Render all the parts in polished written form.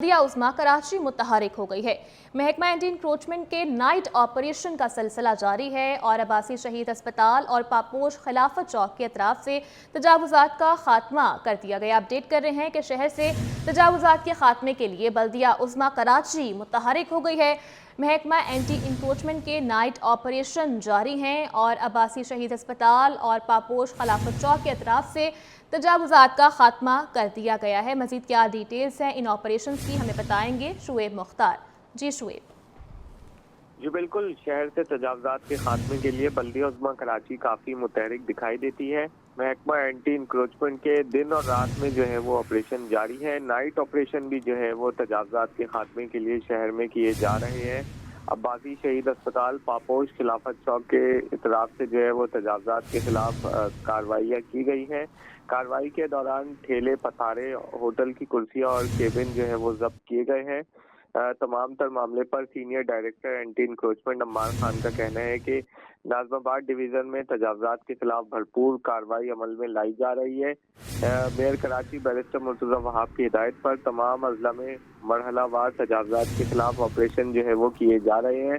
बल्दिया उज़्मा कराची मुतहरिक हो गई है। महकमा एंटी इंक्रोचमेंट के नाइट ऑपरेशन का सिलसिला जारी है और अब्बासी शहीद अस्पताल और पापोश खिलाफत चौक के अतराफ से तजावुजात का खात्मा कर दिया गया। अपडेट कर रहे हैं कि शहर से तजावुजात के खात्मे के लिए बल्दिया उज़्मा कराची मुतहरिक हो गई है। महकमा एंटी इंक्रोचमेंट के नाइट ऑपरेशन जारी हैं और अब्बासी शहीद अस्पताल और पापोश खिलाफत चौक के अतराफ से तजावुजात का खात्मा कर दिया गया है। मजीद क्या डिटेल्स हैं इन ऑपरेशन की हमें बताएंगे शुएब मुख्तार। जी शुएब। जी बिल्कुल, शहर से तजावुजात के खात्मे के लिए बल्दिया उज़्मा कराची काफ़ी मुतहरिक दिखाई देती है। महकमा एंटी इंक्रोचमेंट के दिन और रात में जो है वो ऑपरेशन जारी है। नाइट ऑपरेशन भी जो है वो तजावुजात के खात्मे के लिए शहर में किए जा रहे हैं। अब्बासी शहीद अस्पताल पापोश खिलाफत चौक के इतराफ से जो है वो तजावुजात के खिलाफ कार्रवाइयाँ की गई हैं। कार्रवाई के दौरान ठेले, पथारे, होटल की कुर्सियाँ और केबिन जो है वो जब्त किए गए हैं। तमाम तर मामले पर senior director anti encroachment Ammar Khan का कहना है कि नाज़िमाबाद डिवीज़न में तजावुजात के खिलाफ भरपूर कार्रवाई अमल में लाई जा रही है। मेयर कराची बैरिस्टर मुर्तज़ा वहाब की हिदायत पर तमाम अजला में मरहलावार तजावुजात के खिलाफ ऑपरेशन जो है वो किए जा रहे हैं।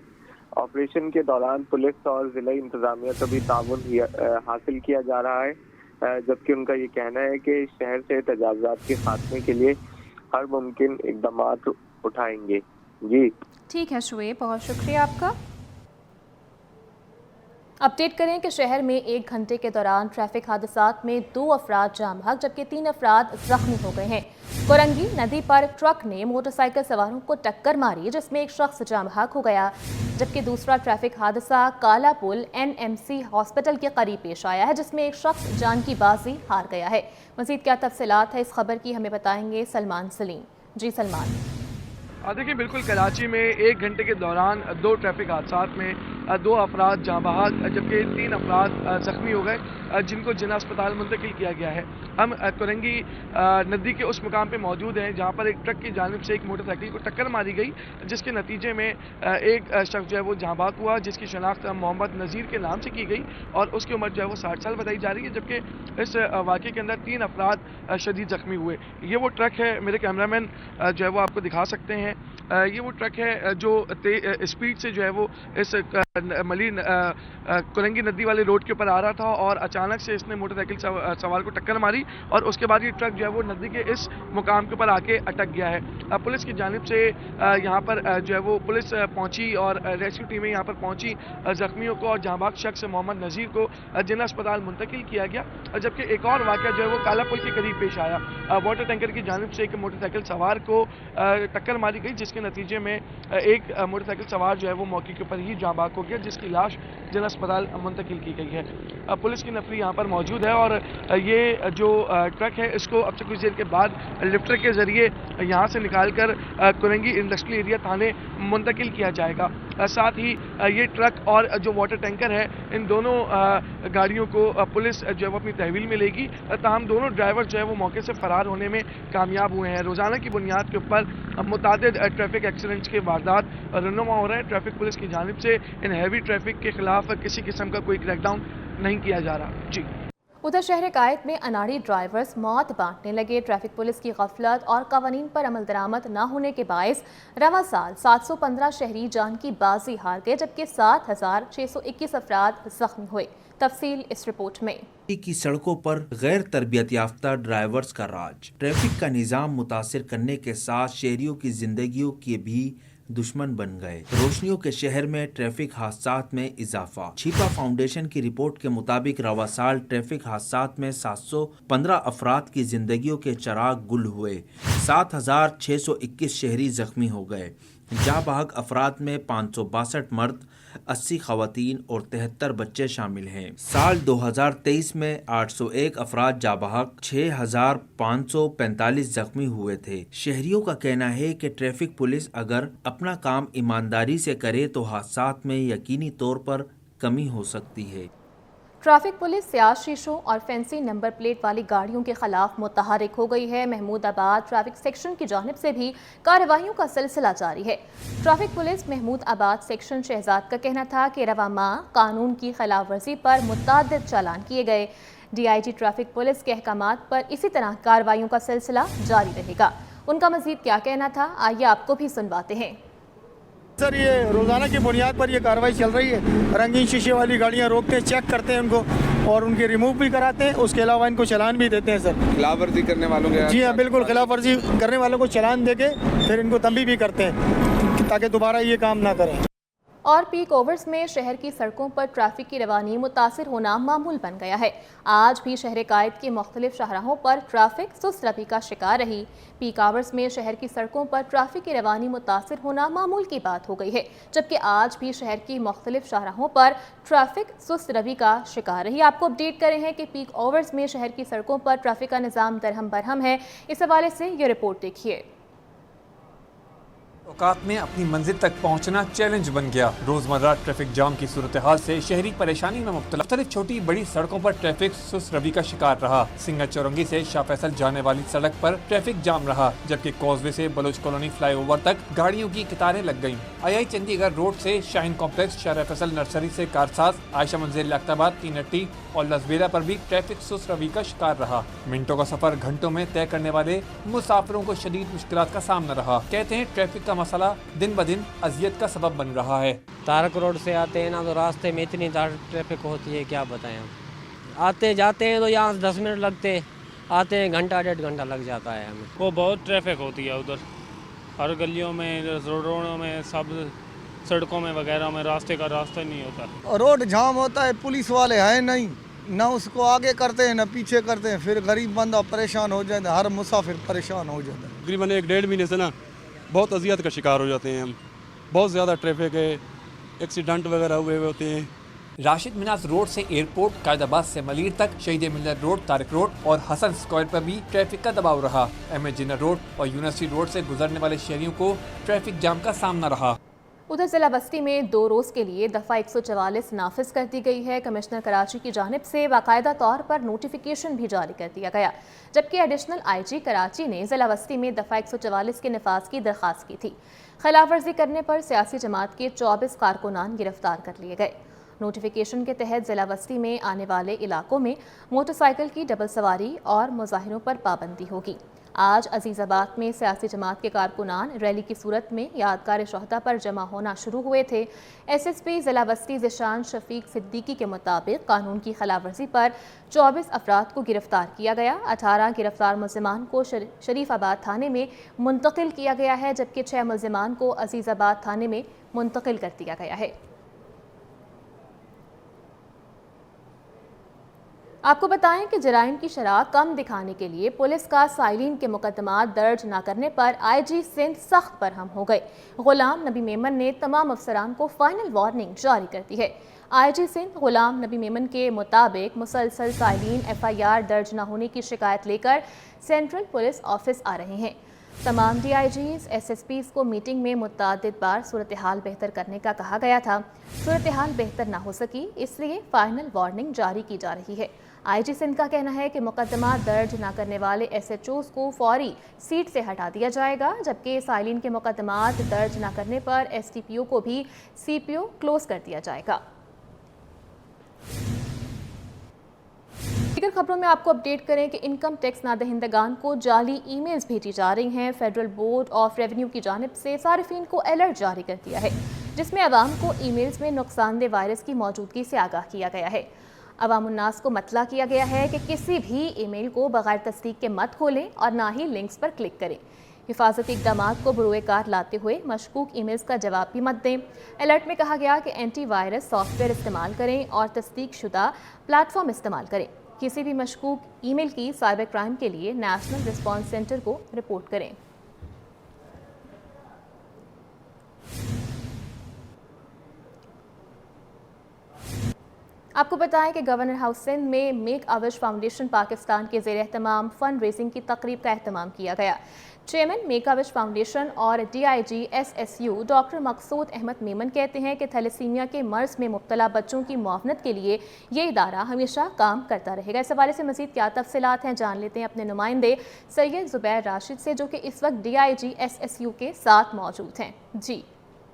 ऑपरेशन के दौरान पुलिस और ज़िला इंतज़ामिया का भी ताउन हासिल किया जा रहा है, जबकि उनका ये कहना है कि शहर से तजावुजात के खात्मे के लिए हर मुमकिन इक़दामात उठाएंगे। जी ठीक है शुएब, बहुत शुक्रिया आपका। अपडेट करें कि शहर में 1 घंटे के दौरान ट्रैफिक हादसात में 2 अफराद जाम बहक जबकि 3 अफराद जख्मी हो गए हैं। कोरंगी नदी पर ट्रक ने मोटरसाइकिल सवारों को टक्कर मारी जिसमें एक शख्स जाम बहक हो गया, जबकि दूसरा ट्रैफिक हादसा काला पुल NMC हॉस्पिटल के करीब पेश आया है जिसमें एक शख्स जान की बाजी हार गया है। मज़ीद क्या तफसीलात है इस खबर की हमें बताएंगे सलमान सलीम। जी सलमान। देखिए बिल्कुल, कराची में 1 घंटे के दौरान 2 ट्रैफिक हादसात में 2 अफराद जाँ बहक जबकि 3 अफराद जख्मी हो गए जिनको जिला अस्पताल मुंतकिल किया गया है। हम कोरंगी नदी के उस मुकाम पे मौजूद हैं जहाँ पर एक ट्रक की जानिब से एक मोटरसाइकिल को टक्कर मारी गई जिसके नतीजे में एक शख्स जो है वो जाँ बहक हुआ जिसकी शनाख्त मोहम्मद नज़ीर के नाम से की गई और उसकी उम्र जो है वो 60 साल बताई जा रही है, जबकि इस वाक़े के अंदर 3 अफराद शदीद जख्मी हुए। ये वो ट्रक है, मेरे कैमरामैन जो है वो आपको दिखा सकते हैं, ये वो ट्रक है जो स्पीड से जो है वो इस कोरंगी नदी वाले रोड के ऊपर आ रहा था और अचानक से इसने मोटरसाइकिल सवार को टक्कर मारी और उसके बाद ये ट्रक जो है वो नदी के इस मुकाम के ऊपर आके अटक गया है। पुलिस की जानिब से यहाँ पर जो है वो पुलिस पहुंची और रेस्क्यू टीमें यहाँ पर पहुंची। जख्मियों को और जाँबाग शख्स मोहम्मद नज़ीर को जिला अस्पताल मुंतकिल किया गया, जबकि एक और वाक़या जो है वो काला पुल के करीब पेश आया। वाटर टैंकर की जानिब से एक मोटरसाइकिल सवार को टक्कर मारी गई जिसके नतीजे में एक मोटरसाइकिल सवार जो है वो मौके के ऊपर ही जाँ बहक हो गया जिसकी लाश जिला अस्पताल मुंतकिल की गई है। पुलिस की नफरी यहाँ पर मौजूद है और ये जो ट्रक है इसको अब से कुछ देर के बाद लिफ्टर के जरिए यहाँ से निकालकर कोरंगी इंडस्ट्रियल एरिया थाने मुंतकिल किया जाएगा। साथ ही ये ट्रक और जो वाटर टैंकर है इन दोनों गाड़ियों को पुलिस जो है वो अपनी तहवील में लेगी, ताहम दोनों ड्राइवर जो है वो मौके से फरार होने में कामयाब हुए हैं। रोज़ाना की बुनियाद के ऊपर मुतादिद ट्रैफिक एक्सीडेंट्स के वारदात रनुमा हो रहे हैं। ट्रैफिक पुलिस की जानिब से इन हैवी ट्रैफिक के खिलाफ किसी किस्म का कोई क्रैकडाउन नहीं किया जा रहा। जी उधर शहर कायद में अनाड़ी ड्राइवर्स मौत बांटने लगे। ट्रैफिक पुलिस की गफलत और कवानीन पर अमल दरामद न होने के बायस रवा साल 715 शहरी जान की बाजी हार गए जबकि 7621 अफराद जख्मी हुए। तफसील इस रिपोर्ट में। की सड़कों पर गैर तरबियत याफ्ता ड्राइवर्स का राज ट्रैफिक का निज़ाम मुतासिर करने के साथ शहरियों की जिंदगियों के भी दुश्मन बन गए। रोशनियों के शहर में ट्रैफिक हादसात में इजाफा। छिपा फाउंडेशन की रिपोर्ट के मुताबिक रवा साल ट्रैफिक हादसात में 715 अफराद की जिंदगियों के चिराग गुल हुए। 7621 शहरी जख्मी हो गए। जाँ बहक अफराद में 562 मर्द, 80 खवातीन और 73 बच्चे शामिल हैं। साल 2023 में 801 अफराद जाँ बहक, 6545 जख्मी हुए थे। शहरियों का कहना है कि ट्रैफिक पुलिस अगर अपना काम ईमानदारी से करे तो हादसात में यकीनी तौर पर कमी हो सकती है। ट्रैफिक पुलिस स्याह शीशों और फैंसी नंबर प्लेट वाली गाड़ियों के खिलाफ मुतहरिक हो गई है। महमूदाबाद ट्रैफिक सेक्शन की जानिब से भी कार्रवाइयों का सिलसिला जारी है। Traffic police Mahmudabad section Shahzad का कहना था कि रवा माह कानून की खिलाफ वर्जी पर मुतअद्दिद चालान किए गए। DIG ट्रैफिक पुलिस के अहकामात पर इसी तरह कार्रवाइयों का सिलसिला जारी रहेगा। ان کا مزید کیا کہنا تھا، آئیے آپ کو بھی سنواتے ہیں۔ سر یہ روزانہ کی بنیاد پر یہ کارروائی چل رہی ہے، رنگین شیشے والی گاڑیاں روکتے ہیں، چیک کرتے ہیں ان کو اور ان کی ریموو بھی کراتے ہیں، اس کے علاوہ ان کو چلان بھی دیتے ہیں سر۔ خلاف ورزی کرنے والوں کے جی ہاں بالکل، خلاف ورزی کرنے والوں کو چلان دے کے پھر ان کو تنبیہ بھی کرتے ہیں تاکہ دوبارہ یہ کام نہ کریں۔ اور پیک اوورز میں شہر کی سڑکوں پر ٹریفک کی روانی متاثر ہونا معمول بن گیا ہے۔ آج بھی شہر قائد کے مختلف شاہراہوں پر ٹریفک سست روی کا شکار رہی۔ پیک آورز میں شہر کی سڑکوں پر ٹریفک کی روانی متاثر ہونا معمول کی بات ہو گئی ہے، جبکہ آج بھی شہر کی مختلف شاہراہوں پر ٹریفک سست روی کا شکار رہی۔ آپ کو اپڈیٹ کرے ہیں کہ پیک اوورز میں شہر کی سڑکوں پر ٹریفک کا نظام درہم برہم ہے۔ اس حوالے سے یہ رپورٹ دیکھیے۔ اوقات میں اپنی منزل تک پہنچنا چیلنج بن گیا۔ روزمرہ ٹریفک جام کی صورتحال سے شہری پریشانی میں مبتلا۔ مختلف چھوٹی بڑی سڑکوں پر ٹریفک سست روی کا شکار رہا۔ سنگر چورنگی سے شاہ فیصل جانے والی سڑک پر ٹریفک جام رہا، جبکہ کوزوے سے بلوچ کالونی فلائی اوور تک گاڑیوں کی قطاریں لگ گئیں۔ آئی چندی گڑھ روڈ سے شاہین کمپلیکس، شاہ فیصل نرسری سے کارساز، عائشہ منزل لیاقتآباد، تینٹی اور لسبیرا پر بھی ٹریفک سست روی کا شکار رہا۔ منٹوں کا سفر گھنٹوں میں طے کرنے والے مسافروں کو شدید مشکلات کا سامنا رہا۔ کہتے ہیں ٹریفک کا مسئلہ دن بدن اذیت کا سبب بن رہا ہے۔ تارک روڈ سے آتے ہیں نا تو راستے میں اتنی ٹریفک ہوتی ہے کیا بتائیں ہم۔ آتے جاتے ہیں تو یہاں 10 منٹ لگتے ہیں، آتے ہیں گھنٹہ 1.5 گھنٹہ لگ جاتا ہے ہمیں۔ وہ بہت ٹریفک ہوتی ہے ادھر، ہر گلیوں میں، روڈوں میں، سب سڑکوں میں وغیرہ میں راستہ نہیں ہوتا۔ روڈ جام ہوتا ہے، پولیس والے ہیں نہیں، نہ اس کو آگے کرتے ہیں نہ پیچھے کرتے ہیں، پھر غریب بندہ پریشان ہو جاتا ہے، ہر مسافر پریشان ہو جاتا ہے۔ تقریباً 1.5 مہینے سے نا بہت اذیت کا شکار ہو جاتے ہیں ہم، بہت زیادہ ٹریفک ہے، ایکسیڈنٹ وغیرہ ہوئے ہوتے ہیں۔ راشد مناز روڈ سے ایئرپورٹ، قائد آباد سے ملیر تک، شہید ملت روڈ، طارق روڈ اور حسن اسکوائر پر بھی ٹریفک کا دباؤ رہا۔ ایم اے جنر روڈ اور یونیورسٹی روڈ سے گزرنے والے شہریوں کو ٹریفک جام کا سامنا رہا۔ ادھر ضلع بستی میں 2 روز کے لیے دفعہ 144 نافذ کر دی گئی ہے۔ کمشنر کراچی کی جانب سے باقاعدہ طور پر نوٹیفیکیشن بھی جاری کر دیا گیا، جبکہ ایڈیشنل آئی جی کراچی نے ضلع بستی میں دفعہ 144 کے نفاذ کی درخواست کی تھی۔ خلاف ورزی کرنے پر سیاسی جماعت کے 24 کارکنان گرفتار کر لیے گئے۔ نوٹیفیکیشن کے تحت ضلع بستی میں آنے والے علاقوں میں موٹر سائیکل کی ڈبل سواری اور مظاہروں پر پابندی ہوگی۔ آج عزیز آباد میں سیاسی جماعت کے کارکنان ریلی کی صورت میں یادگار شہداء پر جمع ہونا شروع ہوئے تھے۔ ایس ایس پی ضلع بستی ذیشان شفیق صدیقی کے مطابق قانون کی خلاف ورزی پر 24 افراد کو گرفتار کیا گیا۔ 18 گرفتار ملزمان کو شریف آباد تھانے میں منتقل کیا گیا ہے، جبکہ 6 ملزمان کو عزیز آباد تھانے میں منتقل کر دیا گیا ہے۔ آپ کو بتائیں کہ جرائم کی شرح کم دکھانے کے لیے پولیس کا سائلین کے مقدمات درج نہ کرنے پر آئی جی سندھ سخت برہم ہو گئے۔ غلام نبی میمن نے تمام افسران کو فائنل وارننگ جاری کر دی ہے۔ آئی جی سندھ غلام نبی میمن کے مطابق مسلسل سائلین ایف آئی آر درج نہ ہونے کی شکایت لے کر سینٹرل پولیس آفس آ رہے ہیں۔ تمام D I Gs, S S Ps کو میٹنگ میں متعدد بار صورتحال بہتر کرنے کا کہا گیا تھا۔ صورتحال بہتر نہ ہو سکی، اس لیے فائنل وارننگ جاری کی جا رہی ہے۔ آئی جی سندھ کا کہنا ہے کہ مقدمات درج نہ کرنے والے ایس ایچ اوز کو فوری سیٹ سے ہٹا دیا جائے گا، جبکہ سائلین کے مقدمات درج نہ کرنے پر ایس ٹی پی او کو بھی سی پی او کلوز کر دیا جائے گا۔ دیگر خبروں میں آپ کو اپڈیٹ کریں کہ انکم ٹیکس نادہندگان کو جعلی ای میلز بھیجی جا رہی ہیں۔ فیڈرل بورڈ آف ریونیو کی جانب سے صارفین کو الرٹ جاری کر دیا ہے، جس میں عوام کو ای میلز میں نقصان دہ وائرس کی موجودگی سے آگاہ کیا گیا ہے۔ عوام الناس کو مطلع کیا گیا ہے کہ کسی بھی ای میل کو بغیر تصدیق کے مت کھولیں اور نہ ہی لنکس پر کلک کریں۔ حفاظتی اقدامات کو بروئے کار لاتے ہوئے مشکوک ای میلز کا جواب بھی مت دیں۔ الرٹ میں کہا گیا کہ اینٹی وائرس سافٹ ویئر استعمال کریں اور تصدیق شدہ پلیٹ فارم استعمال کریں۔ کسی بھی مشکوک ای میل کی سائبر کرائم کے لیے نیشنل رسپانس سینٹر کو رپورٹ کریں۔ آپ کو بتائیں کہ گورنر ہاؤس سندھ میں make A Wish foundation Pakistan کے زیر اہتمام فنڈ ریزنگ کی تقریب کا اہتمام کیا گیا۔ Chairman Make A Wish foundation اور D I G S S U doctor Maqsood Ahmed Memon کہتے ہیں کہ تھیلیسیمیا کے مرض میں مبتلا بچوں کی معاونت کے لیے یہ ادارہ ہمیشہ کام کرتا رہے گا۔ اس حوالے سے مزید کیا تفصیلات ہیں جان لیتے ہیں اپنے نمائندے سید زبیر راشد سے، جو کہ اس وقت D I G S S U کے ساتھ موجود ہیں۔ جی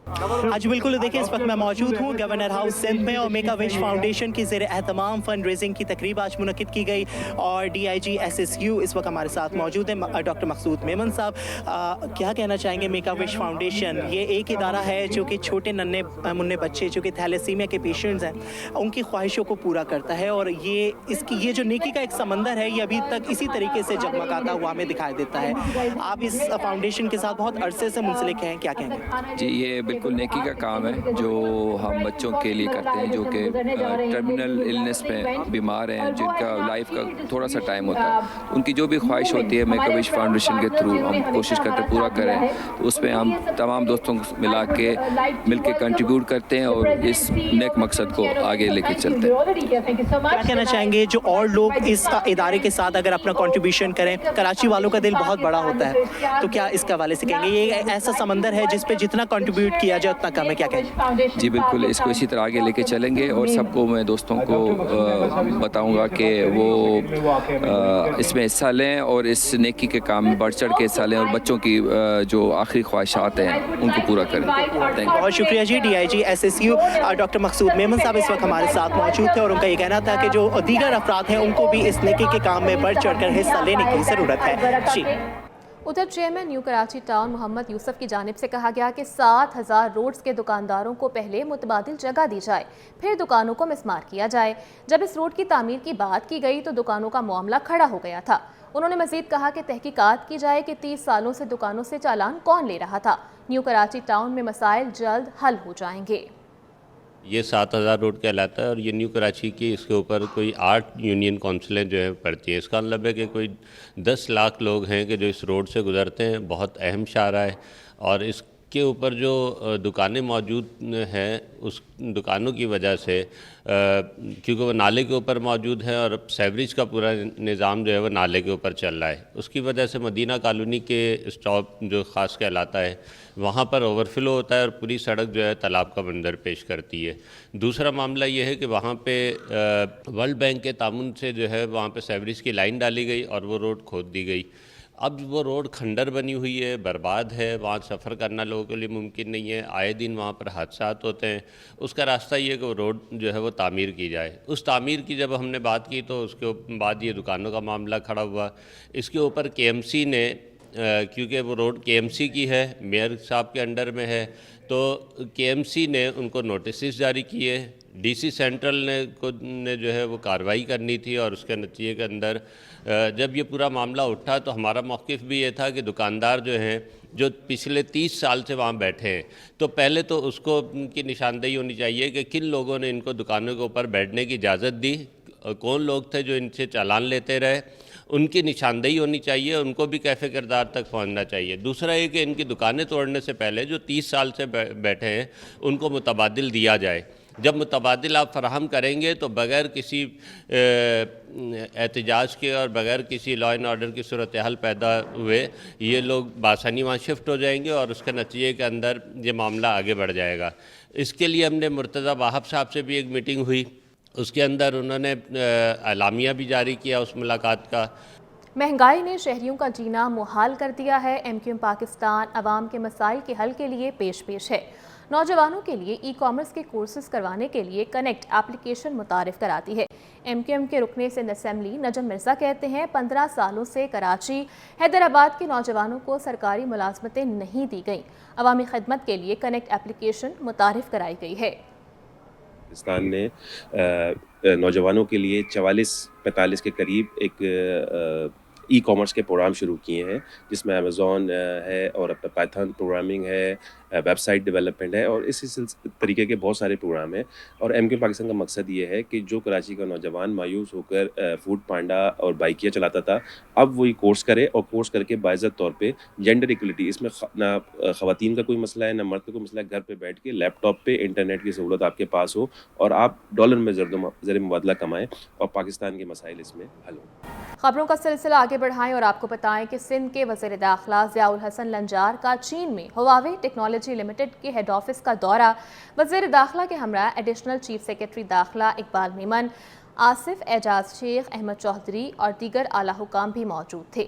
आज बिल्कुल देखिए, इस वक्त मैं मौजूद हूँ गवर्नर हाउस सिंध में और मेक अ विश फाउंडेशन की ज़ेर एहतमाम फंड रेजिंग की तकरीब आज मुनक़िद की गई और DIG SSU इस वक्त हमारे साथ मौजूद है डॉक्टर मकसूद मेमन साहब। क्या कहना चाहेंगे? मेक अ विश फाउंडेशन ये एक इदारा है जो कि छोटे नन्हे मुन्ने बच्चे जो कि थैलेसीमिया के पेशेंट्स हैं उनकी ख्वाहिशों को पूरा करता है और ये जो नेकी का एक समंदर है ये अभी तक इसी तरीके से जगमगाता हुआ हमें दिखाई देता है। आप इस फाउंडेशन के साथ बहुत अरसे से मुंसलिक हैं, क्या कहेंगे? जी, ये बिल्कुल नेकी का काम है जो हम बच्चों के लिए करते हैं जो कि टर्मिनल इलनेस में बीमार हैं, जिनका लाइफ का थोड़ा सा टाइम होता है, उनकी जो भी ख्वाहिश होती है मेक अ विश फाउंडेशन के थ्रू हम कोशिश करते हैं पूरा करें। तो उसमें हम तमाम दोस्तों को मिल के कंट्रीब्यूट करते हैं और इस नेक मकसद को आगे लेके चलते हैं। क्या कहना चाहेंगे जो और लोग इस इदारे के साथ अगर अपना कंट्रीब्यूशन करें? कराची वालों का दिल बहुत बड़ा होता है, तो क्या इसके हवाले से कहेंगे ये ऐसा समंदर है जिस पे जितना कंट्रीब्यूट किया जाए उतना कम है, क्या कहेंगे? जी बिल्कुल, इसको इसी तरह आगे लेके चलेंगे और सबको मैं दोस्तों को बताऊंगा कि वो इसमें हिस्सा लें और इस नेकी के काम में बढ़ चढ़ के हिस्सा लें और बच्चों की जो आखिरी ख्वाहिशात हैं उनको पूरा करें। Thank you. बहुत शुक्रिया जी। DIG SSU डॉक्टर मकसूद मेमन साहब इस वक्त हमारे साथ मौजूद थे और उनका ये कहना था कि जो दीगर अफराद हैं उनको भी इस नेकी के काम में बढ़ चढ़ कर हिस्सा लेने की ज़रूरत है। जी। उधर chairman New Karachi Town Mohammad Yusuf की जानिब से कहा गया कि 7000 रोड्स के दुकानदारों को पहले मुतबादिल जगह दी जाए, फिर दुकानों को मिसमार किया जाए। जब इस रोड की तामीर की बात की गई तो दुकानों का मामला खड़ा हो गया था। उन्होंने मजीद कहा कि तहकीकात की जाए कि 30 सालों से दुकानों से चालान कौन ले रहा था। न्यू कराची टाउन में मसाइल जल्द हल हो जाएंगे। ये 7000 रोड कहलाता है और ये न्यू कराची की इसके ऊपर कोई 8 यूनियन काउंसिलें जो है पड़ती हैं। इसका मतलब है कि कोई 10 लाख लोग हैं कि जो इस रोड से गुजरते हैं। बहुत अहम शाहरा है और इसके ऊपर जो दुकानें मौजूद हैं उस दुकानों की वजह से क्योंकि वो नाले के ऊपर मौजूद है और सेवरेज का पूरा निज़ाम जो है वो नाले के ऊपर चल रहा है, उसकी वजह से मदीना कॉलोनी के स्टॉप जो ख़ास कहलाता है वहाँ पर ओवरफ्लो होता है और पूरी सड़क जो है तालाब का मंजर पेश करती है। दूसरा मामला ये है कि वहाँ पे वर्ल्ड बैंक के तामुन से जो है वहाँ पे सेवरेज की लाइन डाली गई और वो रोड खोद दी गई। अब वो रोड खंडर बनी हुई है, बर्बाद है, वहाँ सफ़र करना लोगों के लिए मुमकिन नहीं है। आए दिन वहाँ पर हादसात होते हैं। उसका रास्ता ये है कि वो रोड जो है वो तामीर की जाए। उस तामीर की जब हमने बात की तो उसके बाद ये दुकानों का मामला खड़ा हुआ। इसके ऊपर KMC ने क्योंकि वो रोड KMC की है, मेयर साहब के अंडर में है, तो KMC ने उनको नोटिस जारी किए। DC सेंट्रल ने जो है वो कार्रवाई करनी थी और उसके नतीजे के अंदर जब ये पूरा मामला उठा तो हमारा मौक़िफ़ भी ये था कि दुकानदार जो हैं जो पिछले 30 साल से वहाँ बैठे हैं तो पहले तो उसको की निशानदेही होनी चाहिए कि किन लोगों ने इनको दुकानों के ऊपर बैठने की इजाज़त दी, कौन लोग थे जो इनसे चालान लेते रहे, उनकी निशानदेही होनी चाहिए, उनको भी कैफ़े किरदार तक पहुंचना चाहिए। दूसरा ये कि इनकी दुकानें तोड़ने से पहले जो 30 साल से बैठे हैं उनको मुतबादिल दिया जाए। जब मुतबादिल आप फराहम करेंगे तो बग़ैर किसी एहतजाज के और बग़ैर किसी लॉ एंड ऑर्डर की सूरत हाल पैदा हुए ये लोग बासानी वहाँ शिफ्ट हो जाएंगे और उसके नतीजे के अंदर ये मामला आगे बढ़ जाएगा। इसके लिए हमने मुर्तज़ा वाहब साहब से भी एक मीटिंग हुई, उसके अंदर उन्होंने एलामिया भी जारी किया उस मुलाकात का। महंगाई ने शहरियों का जीना मुहाल कर दिया है। MQM पाकिस्तान अवाम के मसाइल के हल के लिए पेश है। नौजवानों के लिए ई-कॉमर्स के कोर्सेज करवाने के लिए कनेक्ट एप्लीकेशन मुतारिफ कराती है। MQM के रुकने सिंध असेंबली नजम मिर्ज़ा कहते हैं 15 सालों से कराची हैदराबाद के नौजवानों को सरकारी मुलाजमतें नहीं दी गईं। अवामी खिदमत के लिए कनेक्ट एप्लीकेशन मुतारिफ कराई गई है। पाकिस्तान ने नौजवानों के लिए 44-45 के करीब एक ई-कॉमर्स के प्रोग्राम शुरू किए हैं जिसमें अमेज़ॉन है और अपना पाइथन प्रोग्रामिंग है, वेबसाइट डेवलपमेंट है और इसी तरीके के बहुत सारे प्रोग्राम हैं। और MQM पाकिस्तान का मकसद ये है कि जो कराची का नौजवान मायूस होकर फूड पांडा और बाइकिया चलाता था अब वही कोर्स करे और कोर्स करके बाइज़्ज़त तौर पे जेंडर इक्वलिटी, इसमें ना ख़वातीन का कोई मसला है ना मर्द का कोई मसला है, घर पे बैठ के लैपटॉप पे इंटरनेट की सहूलत आपके पास हो और आप डॉलर में ज़र मुबादला कमाएँ और पाकिस्तान के मसाइल इसमें हल हों। खबरों का सिलसिला आगे बढ़ाएं और आपको बताएं कि सिंध के वज़ीर दाखिला ज़ियाउल हसन लंजार का चीन में हुआवे टेक्नोलॉजी लिमिटेड के हेड ऑफिस का दौरा। वज़ीर दाखिला के हमरा एडिशनल चीफ सेक्रेटरी दाखिला इकबाल मेमन, आसिफ एजाज शेख, अहमद चौधरी और दीगर आला हुकाम भी मौजूद थे।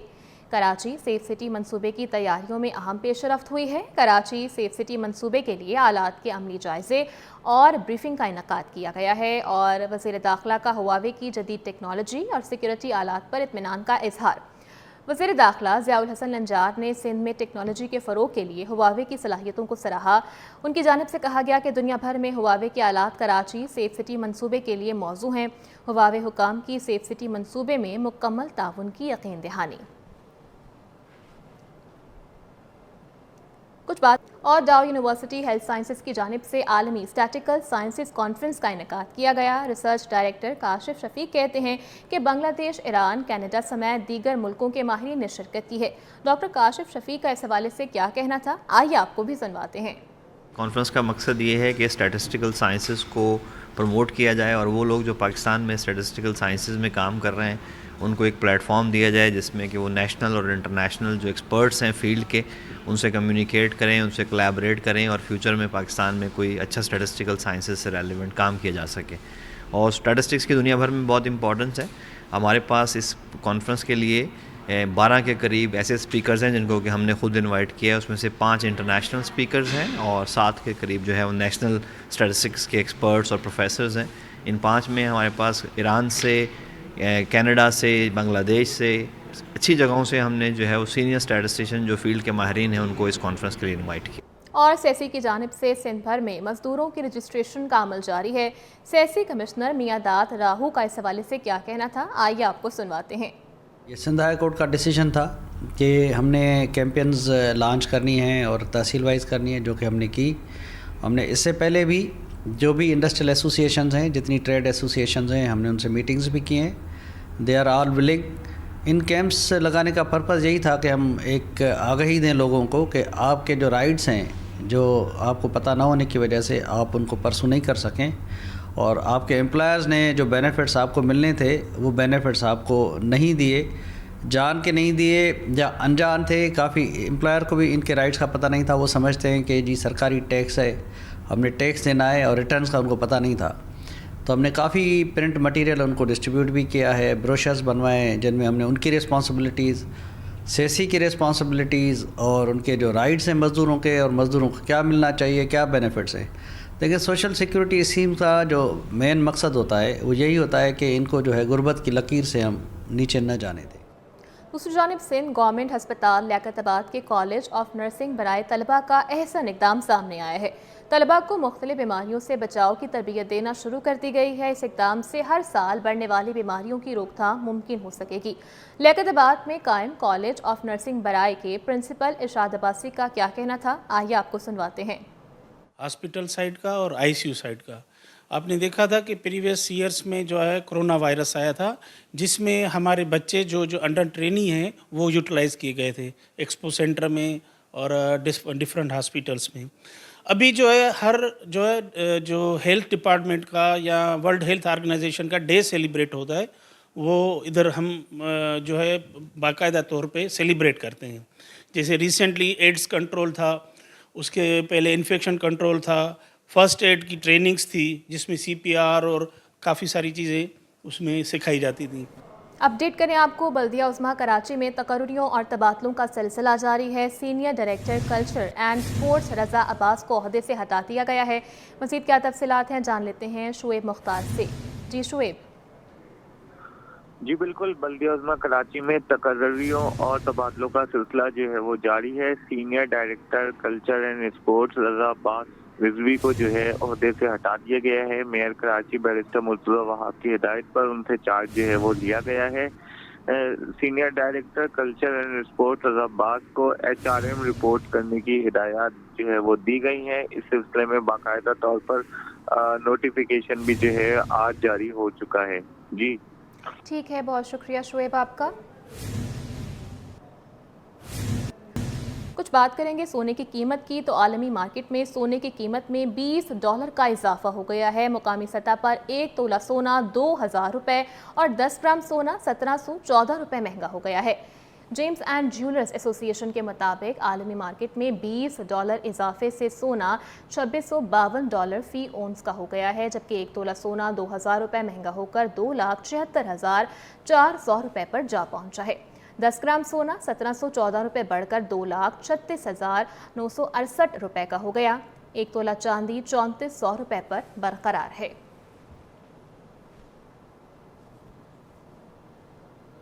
कराची सेफ सिटी मंसूबे की तैयारियों में अहम पेशरफ्त हुई है। कराची सेफ सिटी मंसूबे के लिए आलात के अमली जायजे और ब्रीफिंग का इनेकाद किया गया है और वज़ीर दाखिला का हुआवे की जदीद टेक्नोलॉजी और सिक्योरिटी आलात पर इत्मीनान का इजहार। वज़ीर दाखिला ज़ियाउल हसन लंजार ने सिंध में टेक्नोलॉजी के फ़रोग़ के लिए हुआवे की सलाहियतों को सराहा। उनकी जानिब से कहा गया कि दुनिया भर में हुआवे के आलात कराची सेफ सिटी मंसूबे के लिए मौजू हैं। हुआवे हुकाम की सेफ सिटी मंसूबे में मुकम्मल ताउन की यकीन दहानी। कुछ बात और डाउ यूनिवर्सिटी हेल्थ साइंसेज की जानिब से आलमी स्टैटिकल साइंसेज कॉन्फ्रेंस का इनेकाद किया गया। रिसर्च डायरेक्टर काशिफ शफीक कहते हैं कि बांग्लादेश, ईरान, कनाडा समेत दीगर मुल्कों के माहिरीन ने शिरकत की है। डॉक्टर काशिफ शफीक का इस हवाले से क्या कहना था, आइए आपको भी सुनवाते हैं। कॉन्फ्रेंस का मकसद ये है कि स्टैटिस्टिकल साइंसेज को प्रमोट किया जाए और वो लोग जो पाकिस्तान में स्टैटिस्टिकल साइंसेज में काम कर रहे हैं उनको एक प्लेटफॉर्म दिया जाए जिसमें कि वो नेशनल और इंटरनेशनल जो एक्सपर्ट्स हैं फील्ड के उनसे कम्युनिकेट करें, उनसे कोलैबोरेट करें और फ्यूचर में पाकिस्तान में कोई अच्छा स्टैटिस्टिकल साइंसेज से रेलेवेंट काम किया जा सके। और स्टैटिस्टिक्स की दुनिया भर में बहुत इंपॉर्टेंस है। हमारे पास इस कॉन्फ्रेंस के लिए 12 के करीब ऐसे स्पीकर्स हैं जिनको कि हमने खुद इनवाइट किया है। उसमें से 5 इंटरनेशनल स्पीकर्स हैं और 7 के करीब जो है वो नेशनल स्टैटिस्टिक्स के एक्सपर्ट्स और प्रोफेसर्स हैं। इन 5 में हमारे पास ईरान से, कनाडा से, बांग्लादेश से, अच्छी जगहों से हमने जो है वो सीनियर स्टैटिस्टिशियन जो फील्ड के माहिरीन हैं उनको इस कॉन्फ्रेंस के लिए इनवाइट किया। और सेसी की जानिब से सिंध भर में मजदूरों की रजिस्ट्रेशन का अमल जारी है। सेसी कमिश्नर मियां दात राहू का इस हवाले से क्या कहना था, आइए आपको सुनवाते हैं। ये सिंध हाई कोर्ट का डिसीजन था कि हमने कैंपेन्स लॉन्च करनी है और तहसील वाइज करनी है, जो कि हमने की। हमने इससे पहले भी जो भी इंडस्ट्रियल एसोसिएशंस हैं, जितनी ट्रेड एसोसिएशंस हैं, हमने उनसे मीटिंग्स भी की हैं। They are all willing. इन कैंप्स लगाने का पर्पज़ यही था कि हम एक आगाही दें लोगों को कि आपके जो राइट्स हैं, जो आपको पता ना होने की वजह से आप उनको परसू नहीं कर सकें, और आपके एम्प्लॉयर्स ने जो बेनिफिट्स आपको मिलने थे वो बेनिफिट्स आपको नहीं दिए, जान के नहीं दिए या अनजान थे। काफ़ी एम्प्लॉयर को भी इनके राइट्स का पता नहीं था। वो समझते हैं कि जी सरकारी टैक्स है, हमने टैक्स देना है, और रिटर्न्स का उनको पता नहीं था। तो हमने काफ़ी प्रिंट मटेरियल उनको डिस्ट्रीब्यूट भी किया है, ब्रोशर्स बनवाए हैं जिनमें हमने उनकी रिस्पॉन्सिबिलिटीज़, सेसी की रिस्पॉन्सिबिलिटीज़ और उनके जो राइट्स हैं मज़दूरों के, और मज़दूरों को क्या मिलना चाहिए, क्या बेनिफिट्स हैं। देखिए, सोशल सिक्योरिटी स्कीम का जो मेन मकसद होता है वो यही होता है कि इनको जो है गुर्बत की लकीर से हम नीचे न जाने दें। दूसरी जानिब सिंध गवर्नमेंट हस्पताल लियाकताबाद के कॉलेज ऑफ नर्सिंग बराए तलबा का अहसन इकदाम सामने आया है। तलबा को मुख्तलिफ बीमारियों से बचाव की तरबियत देना शुरू कर दी गई है। इस इकदाम से हर साल बढ़ने वाली बीमारियों की रोकथाम मुमकिन हो सकेगी। लियाकताबाद में कायम कॉलेज ऑफ नर्सिंग बराए के प्रिंसिपल इरशाद अब्बासी का क्या कहना था, आइए आपको सुनवाते हैं। हॉस्पिटल साइड का और आईसीयू साइड का आपने देखा था कि प्रीवियस ईयर्स में जो है कोरोना वायरस आया था, जिसमें हमारे बच्चे जो अंडर ट्रेनिंग हैं वो यूटिलाइज़ किए गए थे एक्सपो सेंटर में और डिफरेंट हॉस्पिटल्स में। अभी जो है हर जो हेल्थ डिपार्टमेंट का या वर्ल्ड हेल्थ ऑर्गेनाइजेशन का डे सेलिब्रेट होता है, वो इधर हम जो है बाकायदा तौर पे सेलिब्रेट करते हैं। जैसे रिसेंटली एड्स कंट्रोल था, उसके पहले इन्फेक्शन कंट्रोल था, फर्स्ट एड की ट्रेनिंग्स थी जिसमें CPR और काफ़ी सारी चीज़ें उसमें सिखाई जाती थी। अपडेट करें आपको, बल्दिया उस्मा कराची में तकर्रियों और तबादलों का सिलसिला जारी है। Senior director culture and sports Raza Abbas को ओहदे से हटा दिया गया है। मज़ीद क्या तफसीलात हैं जान लेते हैं शुएब मुख्तार से। जी शुएब। जी बिल्कुल, बल्दिया उज़्मा कराची में तकर्रियों और तबादलों का सिलसिला जो है वो जारी है। Senior director culture and sports Raza Abbas Rizvi को जो है ओहदे से हटा दिया गया है। मेयर कराची बैरिस्टर मुर्तज़ा वहाब की हिदायत पर उनसे चार्ज जो है वो लिया गया है। Senior director culture and sports Raza Abbas को HRM रिपोर्ट करने की हिदायत जो है वो दी गई हैं। इस सिलसिले में बाकायदा तौर पर नोटिफिकेशन भी जो है आज जारी हो चुका है। जी ठीक है, बहुत शुक्रिया शुएब आपका। कुछ बात करेंगे सोने की कीमत की, तो आलमी मार्केट में सोने की कीमत में $20 का इजाफा हो गया है। मुकामी सतह पर 1 तोला सोना 2000 रुपये और 10 ग्राम सोना 1714 रुपये महंगा हो गया है। जेम्स एंड ज्वेलर्स एसोसिएशन के मुताबिक आलमी मार्केट में $20 इजाफे से सोना $2652 फी ओंस का हो गया है, जबकि 1 तोला सोना 2000 रुपये महंगा होकर 2,76,400 रुपये पर जा पहुंचा है। 10 ग्राम सोना 1714 रुपये बढ़कर 2,36,968 रुपये का हो गया। 1 तोला चांदी 3400 रुपये पर बरकरार है।